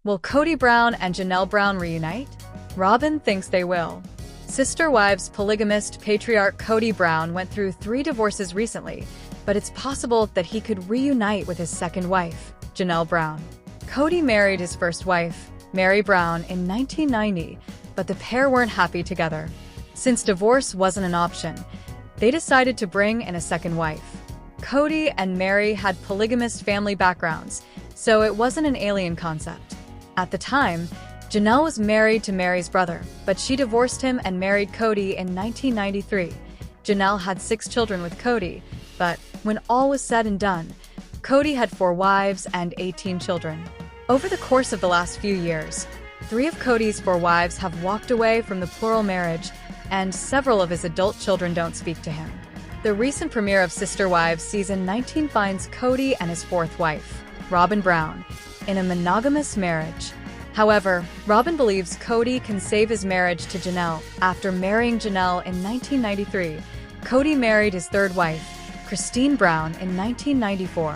Will Kody Brown and Janelle Brown reunite? Robin thinks they will. Sister Wives polygamist patriarch Kody Brown went through 3 divorces recently, but it's possible that he could reunite with his second wife, Janelle Brown. Kody married his first wife, Mary Brown, in 1990, but the pair weren't happy together. Since divorce wasn't an option, they decided to bring in a second wife. Kody and Mary had polygamist family backgrounds, so it wasn't an alien concept. At the time, Janelle was married to Mary's brother, but she divorced him and married Kody in 1993. Janelle had 6 children with Kody, but when all was said and done, Kody had 4 wives and 18 children. Over the course of the last few years, 3 of Kody's 4 wives have walked away from the plural marriage, and several of his adult children don't speak to him. The recent premiere of Sister Wives Season 19 finds Kody and his 4th wife, Robin Brown, in a monogamous marriage. However, Robin believes Kody can save his marriage to Janelle. After marrying Janelle in 1993, Kody married his 3rd wife, Christine Brown, in 1994.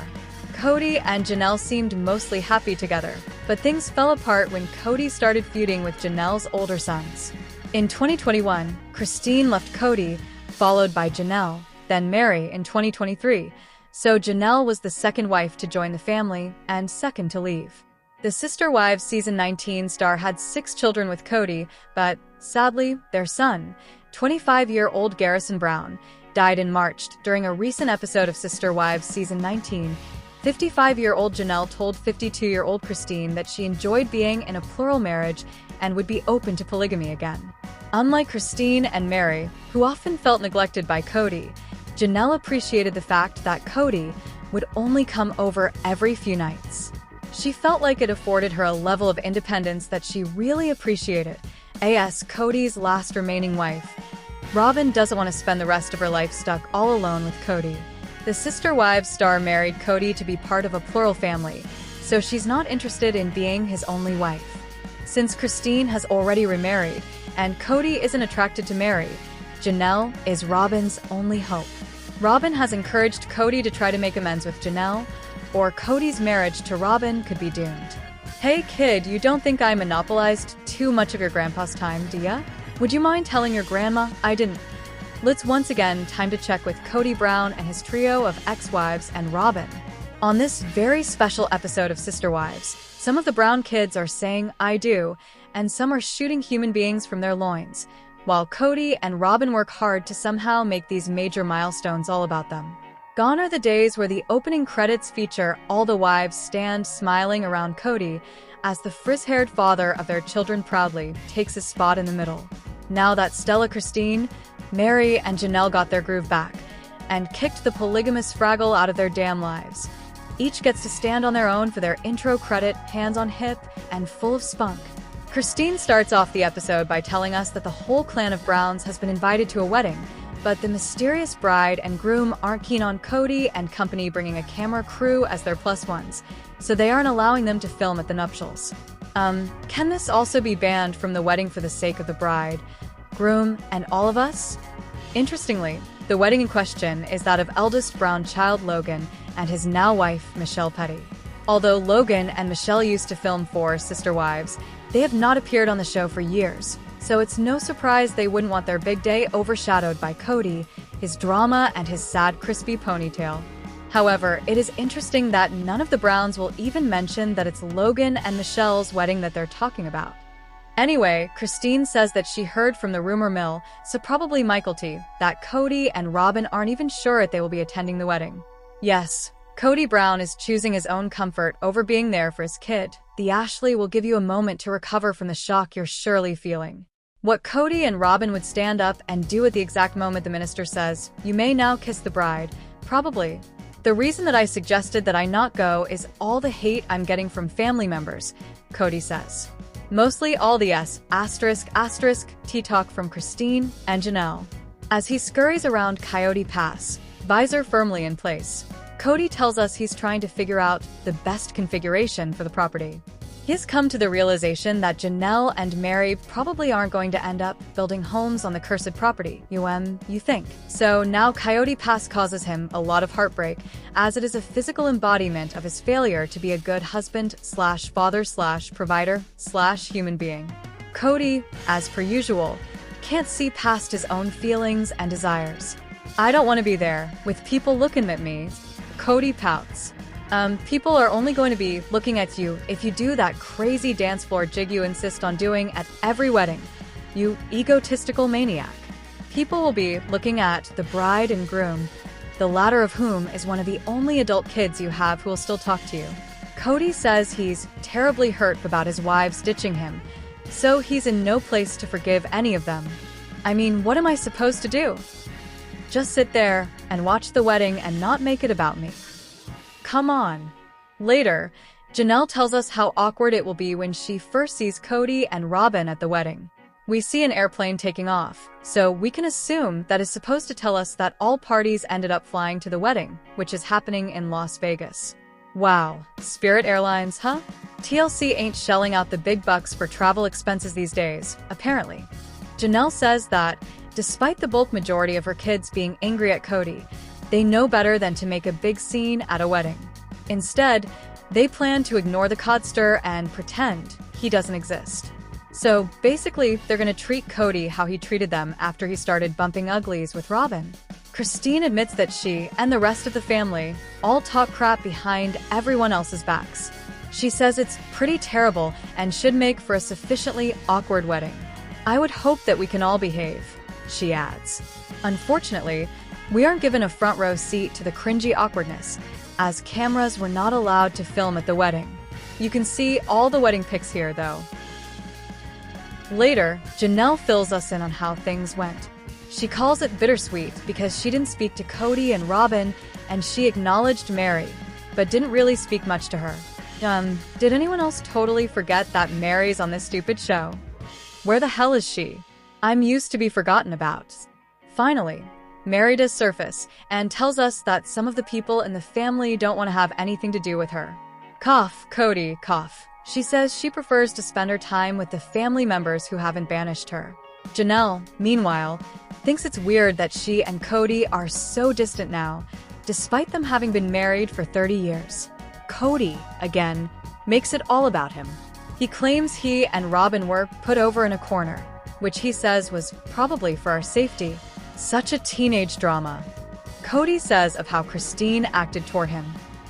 Kody and Janelle seemed mostly happy together, but things fell apart when Kody started feuding with Janelle's older sons. In 2021, Christine left Kody, followed by Janelle, then Mary in 2023, so Janelle was the second wife to join the family and second to leave. The Sister Wives Season 19 star had 6 children with Kody, but sadly, their son, 25-year-old Garrison Brown, died in March. During a recent episode of Sister Wives Season 19, 55-year-old Janelle told 52-year-old Christine that she enjoyed being in a plural marriage and would be open to polygamy again. Unlike Christine and Mary, who often felt neglected by Kody, Janelle appreciated the fact that Kody would only come over every few nights. She felt like it afforded her a level of independence that she really appreciated. As Kody's last remaining wife, Robin doesn't want to spend the rest of her life stuck all alone with Kody. The Sister Wives star married Kody to be part of a plural family, so she's not interested in being his only wife. Since Christine has already remarried, and Kody isn't attracted to Mary, Janelle is Robin's only hope. Robin has encouraged Kody to try to make amends with Janelle, or Kody's marriage to Robin could be doomed. Hey kid, you don't think I monopolized too much of your grandpa's time, do ya? Would you mind telling your grandma I didn't? It's once again time to check with Kody Brown and his trio of ex-wives and Robin. On this very special episode of Sister Wives, some of the Brown kids are saying I do, and some are shooting human beings from their loins, while Kody and Robin work hard to somehow make these major milestones all about them. Gone are the days where the opening credits feature all the wives stand smiling around Kody as the frizz-haired father of their children proudly takes his spot in the middle. Now that Stella, Christine, Mary, and Janelle got their groove back and kicked the polygamous Fraggle out of their damn lives, each gets to stand on their own for their intro credit, hands on hip, and full of spunk. Christine starts off the episode by telling us that the whole clan of Browns has been invited to a wedding, but the mysterious bride and groom aren't keen on Kody and company bringing a camera crew as their plus ones, so they aren't allowing them to film at the nuptials. Can this also be banned from the wedding for the sake of the bride, groom, and all of us? Interestingly, the wedding in question is that of eldest Brown child Logan and his now wife, Michelle Petty. Although Logan and Michelle used to film for Sister Wives, they have not appeared on the show for years, so it's no surprise they wouldn't want their big day overshadowed by Kody, his drama, and his sad crispy ponytail. However, it is interesting that none of the Browns will even mention that it's Logan and Michelle's wedding that they're talking about. Anyway, Christine says that she heard from the rumor mill, so probably Michael T, that Kody and Robin aren't even sure if they will be attending the wedding. Yes, Kody Brown is choosing his own comfort over being there for his kid. The Ashley will give you a moment to recover from the shock you're surely feeling. What Kody and Robin would stand up and do at the exact moment the minister says, "You may now kiss the bride," probably. The reason that I suggested that I not go is all the hate I'm getting from family members, Kody says. Mostly all the **** talk from Christine and Janelle. As he scurries around Coyote Pass, visor firmly in place, Kody tells us he's trying to figure out the best configuration for the property. He's come to the realization that Janelle and Mary probably aren't going to end up building homes on the cursed property, you think. So now Kody Pass causes him a lot of heartbreak, as it is a physical embodiment of his failure to be a good husband slash father slash provider slash human being. Kody, as per usual, can't see past his own feelings and desires. I don't want to be there, with people looking at me. Kody pouts. People are only going to be looking at you if you do that crazy dance floor jig you insist on doing at every wedding, you egotistical maniac. People will be looking at the bride and groom, the latter of whom is one of the only adult kids you have who will still talk to you. Kody says he's terribly hurt about his wives ditching him, so he's in no place to forgive any of them. I mean, what am I supposed to do? Just sit there and watch the wedding and not make it about me. Come on. Later, Janelle tells us how awkward it will be when she first sees Kody and Robyn at the wedding. We see an airplane taking off, so we can assume that is supposed to tell us that all parties ended up flying to the wedding, which is happening in Las Vegas. Wow, Spirit Airlines, huh? TLC ain't shelling out the big bucks for travel expenses these days, apparently. Janelle says that, despite the bulk majority of her kids being angry at Kody, they know better than to make a big scene at a wedding. Instead, they plan to ignore the codster and pretend he doesn't exist. So basically, they're gonna treat Kody how he treated them after he started bumping uglies with Robyn. Christine admits that she and the rest of the family all talk crap behind everyone else's backs. She says it's pretty terrible and should make for a sufficiently awkward wedding. I would hope that we can all behave, she adds. Unfortunately, we aren't given a front row seat to the cringy awkwardness, as cameras were not allowed to film at the wedding. You can see all the wedding pics here, though. Later, Janelle fills us in on how things went. She calls it bittersweet because she didn't speak to Kody and Robyn, and she acknowledged Mary, but didn't really speak much to her. Did anyone else totally forget that Mary's on this stupid show? Where the hell is she? I'm used to be forgotten about. Finally, Mary does surface and tells us that some of the people in the family don't want to have anything to do with her. Cough, Kody, cough. She says she prefers to spend her time with the family members who haven't banished her. Janelle, meanwhile, thinks it's weird that she and Kody are so distant now, despite them having been married for 30 years. Kody, again, makes it all about him. He claims he and Robyn were put over in a corner, which he says was probably for our safety. Such a teenage drama. Kody says of how Christine acted toward him.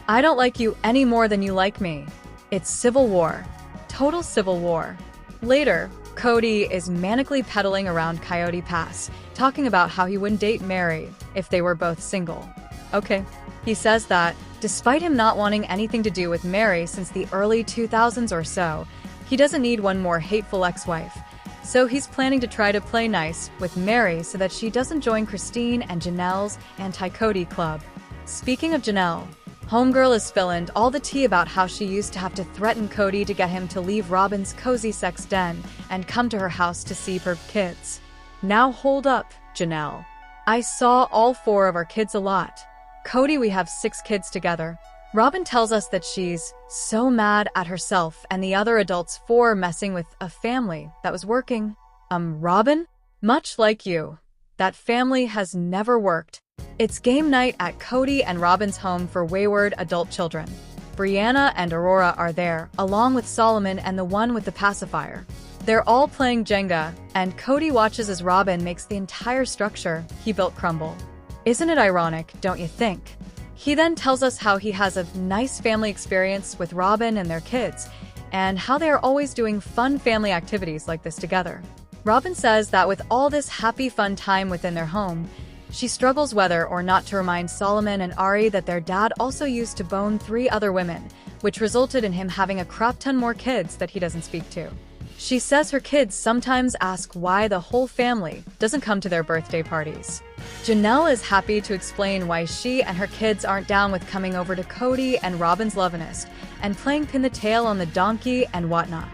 I don't like you any more than you like me. It's civil war. Total civil war. Later, Kody is manically pedaling around Kody Pass, talking about how he wouldn't date Mary if they were both single. Okay. He says that, despite him not wanting anything to do with Mary since the early 2000s or so, he doesn't need one more hateful ex-wife. So he's planning to try to play nice with Mary so that she doesn't join Christine and Janelle's anti-Kody club. Speaking of Janelle, Homegirl is spilling all the tea about how she used to have to threaten Kody to get him to leave Robyn's cozy sex den and come to her house to see her kids. Now hold up, Janelle. I saw all 4 of our kids a lot. Kody, we have 6 kids together. Robyn tells us that she's so mad at herself and the other adults for messing with a family that was working. Robyn? Much like you, that family has never worked. It's game night at Kody and Robyn's home for wayward adult children. Brianna and Aurora are there, along with Solomon and the one with the pacifier. They're all playing Jenga, and Kody watches as Robyn makes the entire structure he built crumble. Isn't it ironic, don't you think? He then tells us how he has a nice family experience with Robyn and their kids, and how they are always doing fun family activities like this together. Robyn says that with all this happy fun time within their home, she struggles whether or not to remind Solomon and Ari that their dad also used to bone 3 other women, which resulted in him having a crap ton more kids that he doesn't speak to. She says her kids sometimes ask why the whole family doesn't come to their birthday parties. Janelle is happy to explain why she and her kids aren't down with coming over to Kody and Robyn's love nest and playing pin the tail on the donkey and whatnot.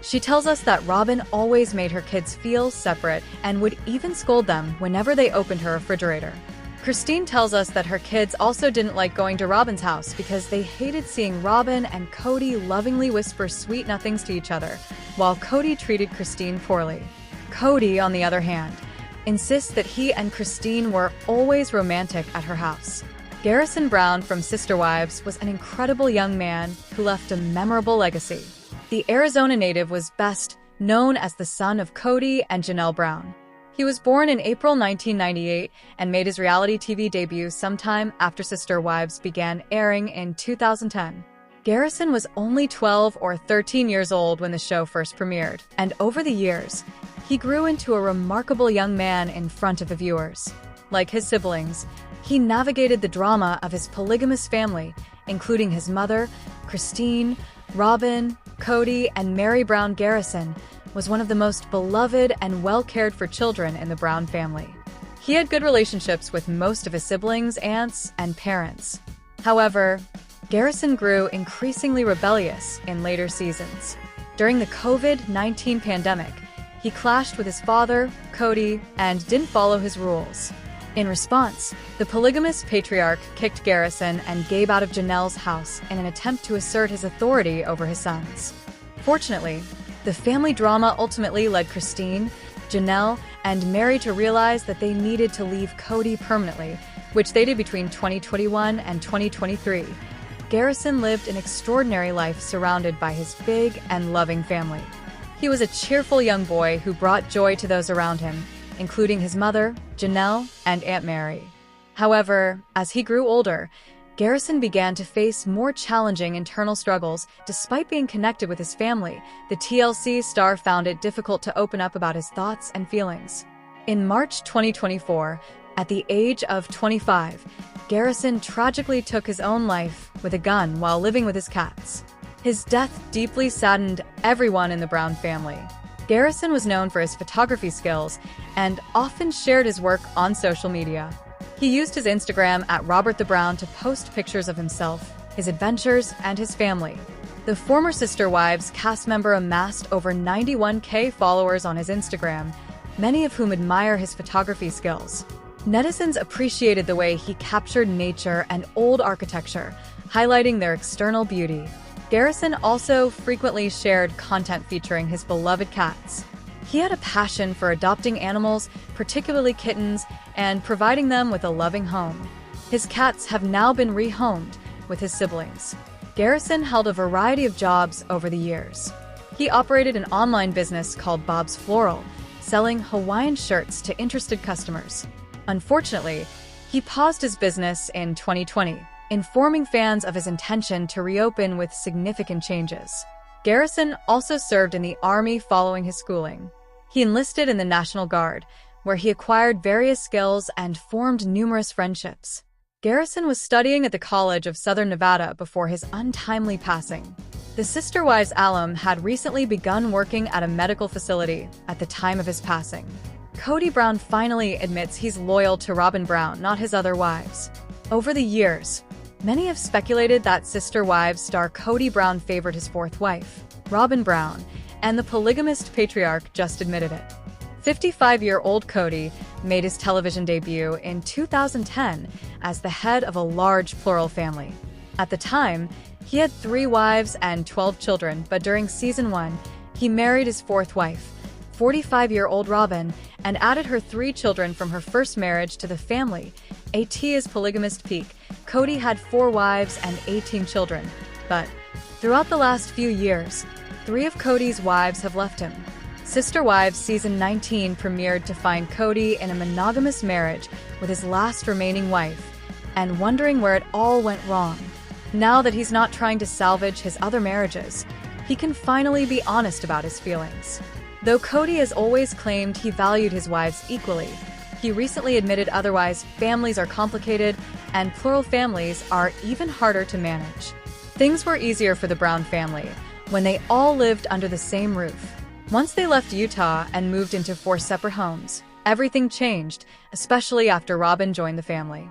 She tells us that Robyn always made her kids feel separate and would even scold them whenever they opened her refrigerator. Christine tells us that her kids also didn't like going to Robin's house because they hated seeing Robin and Kody lovingly whisper sweet nothings to each other, while Kody treated Christine poorly. Kody, on the other hand, insists that he and Christine were always romantic at her house. Garrison Brown from Sister Wives was an incredible young man who left a memorable legacy. The Arizona native was best known as the son of Kody and Janelle Brown. He was born in April 1998 and made his reality TV debut sometime after Sister Wives began airing in 2010. Garrison was only 12 or 13 years old when the show first premiered, and over the years, he grew into a remarkable young man in front of the viewers. Like his siblings, he navigated the drama of his polygamous family, including his mother, Christine, Robin, Kody, and Mary Brown. Garrison was one of the most beloved and well-cared-for children in the Brown family. He had good relationships with most of his siblings, aunts, and parents. However, Garrison grew increasingly rebellious in later seasons. During the COVID-19 pandemic, he clashed with his father, Kody, and didn't follow his rules. In response, the polygamous patriarch kicked Garrison and Gabe out of Janelle's house in an attempt to assert his authority over his sons. Fortunately, the family drama ultimately led Christine, Janelle, and Mary to realize that they needed to leave Kody permanently, which they did between 2021 and 2023. Garrison lived an extraordinary life surrounded by his big and loving family. He was a cheerful young boy who brought joy to those around him, including his mother, Janelle, and Aunt Mary. However, as he grew older, Garrison began to face more challenging internal struggles. Despite being connected with his family, the TLC star found it difficult to open up about his thoughts and feelings. In March 2024, at the age of 25, Garrison tragically took his own life with a gun while living with his cats. His death deeply saddened everyone in the Brown family. Garrison was known for his photography skills and often shared his work on social media. He used his Instagram @RobertTheBrown to post pictures of himself, his adventures, and his family. The former Sister Wives cast member amassed over 91K followers on his Instagram, many of whom admire his photography skills. Netizens appreciated the way he captured nature and old architecture, highlighting their external beauty. Garrison also frequently shared content featuring his beloved cats. He had a passion for adopting animals, particularly kittens, and providing them with a loving home. His cats have now been rehomed with his siblings. Garrison held a variety of jobs over the years. He operated an online business called Bob's Floral, selling Hawaiian shirts to interested customers. Unfortunately, he paused his business in 2020, informing fans of his intention to reopen with significant changes. Garrison also served in the Army following his schooling. He enlisted in the National Guard, where he acquired various skills and formed numerous friendships. Garrison was studying at the College of Southern Nevada before his untimely passing. The Sister Wives alum had recently begun working at a medical facility at the time of his passing. Kody Brown finally admits he's loyal to Robin Brown, not his other wives. Over the years, many have speculated that Sister Wives star Kody Brown favored his fourth wife, Robin Brown, and the polygamist patriarch just admitted it. 55-year-old Kody made his television debut in 2010 as the head of a large plural family. At the time, he had 3 wives and 12 children, but during season 1, he married his fourth wife, 45-year-old Robin, and added her 3 children from her first marriage to the family. At his polygamist peak, Kody had 4 wives and 18 children, but throughout the last few years, 3 of Kody's wives have left him. Sister Wives Season 19 premiered to find Kody in a monogamous marriage with his last remaining wife, and wondering where it all went wrong. Now that he's not trying to salvage his other marriages, he can finally be honest about his feelings. Though Kody has always claimed he valued his wives equally, he recently admitted otherwise. Families are complicated, and plural families are even harder to manage. Things were easier for the Brown family when they all lived under the same roof. Once they left Utah and moved into 4 separate homes, everything changed, especially after Robin joined the family.